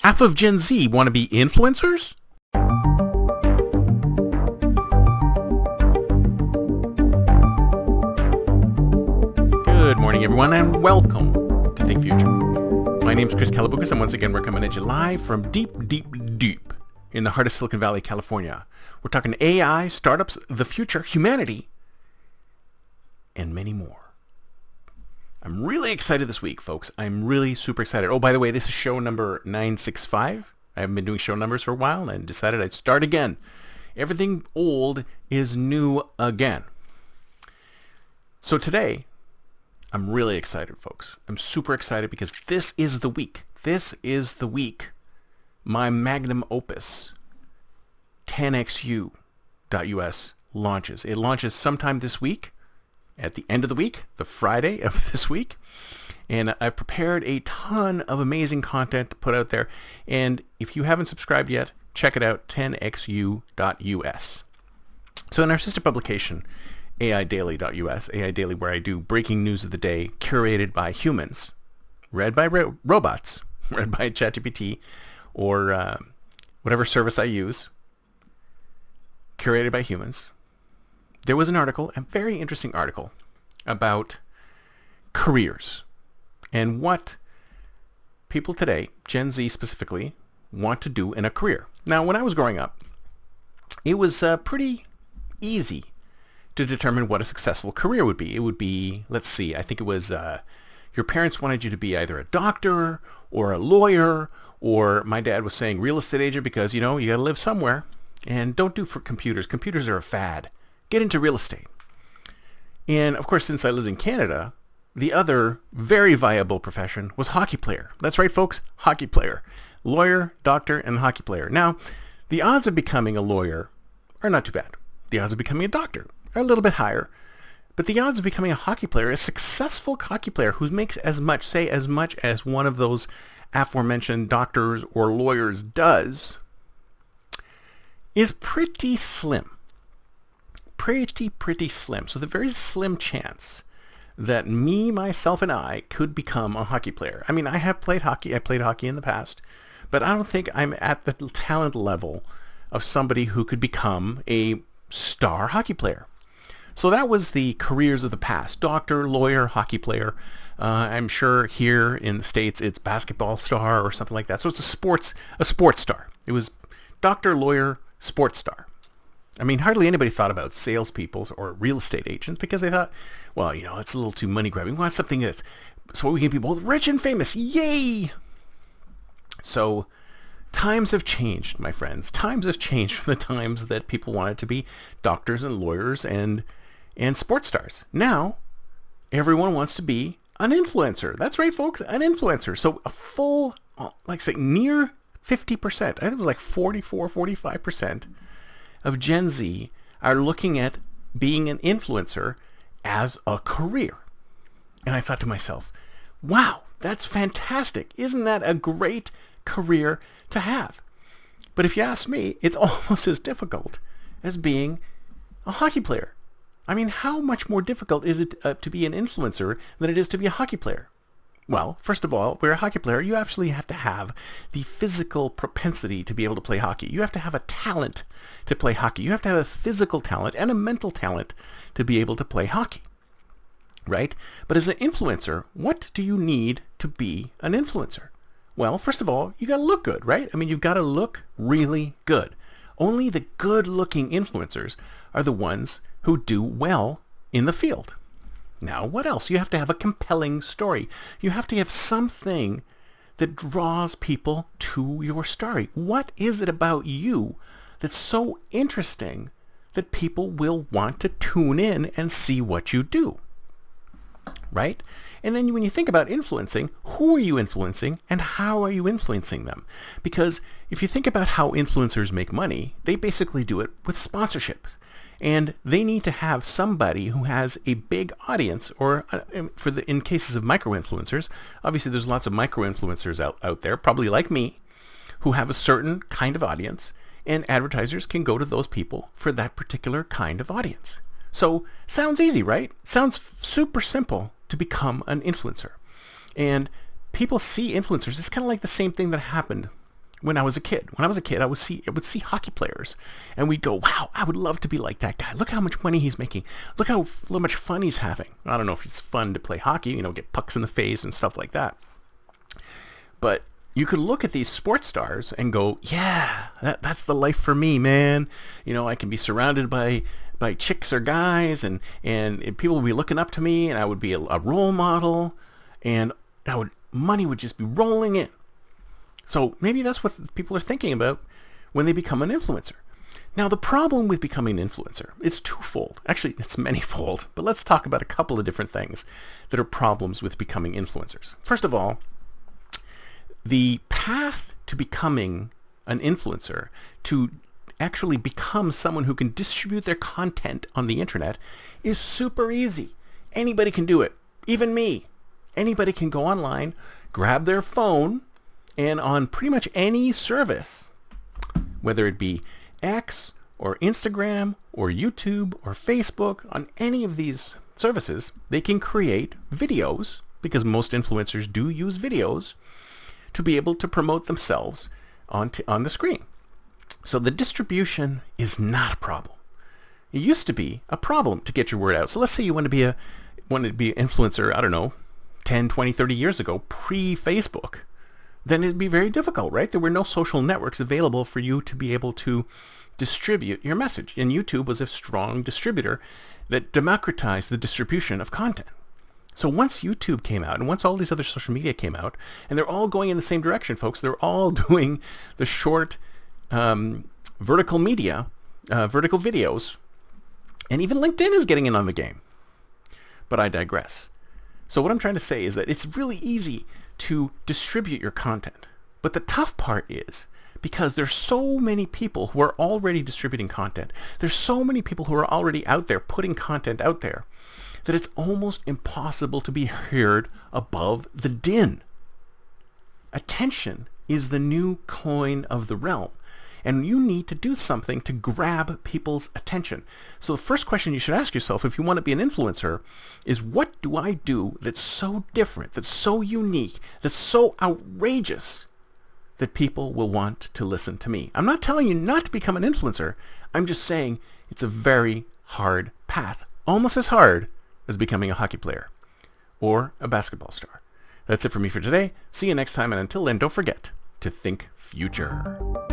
Half of Gen Z want to be influencers? Good morning, everyone, and welcome to Think Future. My name is Chris Calabucas, and once again, we're coming at you live from deep in the heart of Silicon Valley, California. We're talking AI, startups, the future, humanity, and many more. I'm really excited this week, folks. I'm really super excited. Oh, by the way, this is show number 965. I haven't been doing show numbers for a while and decided I'd start again. Everything old is new again. So today, I'm really excited, folks. I'm super excited because this is the week. This is the week my magnum opus, 10xu.us, launches. It launches sometime this week. At the end of the week, the Friday of this week. And I've prepared a ton of amazing content to put out there. And if you haven't subscribed yet, check it out, 10xu.us. So in our sister publication, aidaily.us, AI Daily, where I do breaking news of the day, curated by humans, read by robots, read by ChatGPT, or whatever service I use, curated by humans. There was an article, a very interesting article, about careers and what people today, Gen Z specifically, want to do in a career. Now, when I was growing up, it was pretty easy to determine what a successful career would be. It would be, let's see, I think it was your parents wanted you to be either a doctor or a lawyer, or my dad was saying real estate agent because, you got to live somewhere. And don't do for computers. Computers are a fad. Get into real estate. And of course, since I lived in Canada, the other very viable profession was hockey player. That's right, folks, hockey player. Lawyer, doctor, and hockey player. Now, the odds of becoming a lawyer are not too bad. The odds of becoming a doctor are a little bit higher. But the odds of becoming a hockey player, a successful hockey player who makes as much as one of those aforementioned doctors or lawyers does, is pretty slim. Pretty slim. So the very slim chance that me, myself, and I could become a hockey player. I mean, I have played hockey. I played hockey in the past, but I don't think I'm at the talent level of somebody who could become a star hockey player. So that was the careers of the past. Doctor, lawyer, hockey player. I'm sure here in the States it's basketball star or something like that. So it's a sports star. It was doctor, lawyer, sports star. I mean, hardly anybody thought about salespeople or real estate agents because they thought, well, it's a little too money grabbing. We want something that's so we can be both rich and famous. Yay! So times have changed, my friends. Times have changed from the times that people wanted to be doctors and lawyers and sports stars. Now, everyone wants to be an influencer. That's right, folks, an influencer. So a full, near 50%, I think it was like 44, 45%, of Gen Z are looking at being an influencer as a career. And I thought to myself, wow, that's fantastic. Isn't that a great career to have? But if you ask me, it's almost as difficult as being a hockey player. I mean, how much more difficult is it to be an influencer than it is to be a hockey player? Well, first of all, we're a hockey player. You actually have to have the physical propensity to be able to play hockey. You have to have a talent to play hockey. You have to have a physical talent and a mental talent to be able to play hockey, right? But as an influencer, what do you need to be an influencer? Well, first of all, you got to look good, right? I mean, you've got to look really good. Only the good-looking influencers are the ones who do well in the field. Now, what else? You have to have a compelling story. You have to have something that draws people to your story. What is it about you that's so interesting that people will want to tune in and see what you do? Right? And then when you think about influencing, who are you influencing and how are you influencing them? Because if you think about how influencers make money, they basically do it with sponsorships. And they need to have somebody who has a big audience, or in cases of micro-influencers, obviously there's lots of micro-influencers out there, probably like me, who have a certain kind of audience, and advertisers can go to those people for that particular kind of audience. So sounds easy, right? Sounds super simple to become an influencer. And people see influencers. It's kind of like the same thing that happened when I was a kid. When I was a kid, I would see hockey players, and we'd go, wow, I would love to be like that guy. Look how much money he's making. Look how much fun he's having. I don't know if it's fun to play hockey, get pucks in the face and stuff like that. But you could look at these sports stars and go, yeah, that's the life for me, man. I can be surrounded by chicks or guys, and people would be looking up to me, and I would be a role model, and money would just be rolling in. So maybe that's what people are thinking about when they become an influencer. Now, the problem with becoming an influencer is twofold. Actually, it's manyfold, but let's talk about a couple of different things that are problems with becoming influencers. First of all, the path to becoming an influencer, to actually become someone who can distribute their content on the internet, is super easy. Anybody can do it. Even me. Anybody can go online, grab their phone, and on pretty much any service, whether it be X or Instagram or YouTube or Facebook, on any of these services, they can create videos, because most influencers do use videos, to be able to promote themselves on the screen. So the distribution is not a problem. It used to be a problem to get your word out. So let's say you wanted to be an influencer, I don't know, 10, 20, 30 years ago, pre-Facebook. Then it'd be very difficult, right? There were no social networks available for you to be able to distribute your message. And YouTube was a strong distributor that democratized the distribution of content. So once YouTube came out, and once all these other social media came out, and they're all going in the same direction, folks, they're all doing the short vertical media, vertical videos, and even LinkedIn is getting in on the game. But I digress. So what I'm trying to say is that it's really easy to distribute your content. But the tough part is, because there's so many people who are already distributing content, there's so many people who are already out there putting content out there, that it's almost impossible to be heard above the din. Attention is the new coin of the realm, and you need to do something to grab people's attention. So the first question you should ask yourself if you want to be an influencer is, what do I do that's so different, that's so unique, that's so outrageous that people will want to listen to me? I'm not telling you not to become an influencer. I'm just saying it's a very hard path, almost as hard as becoming a hockey player or a basketball star. That's it for me for today. See you next time, and until then, don't forget to think future.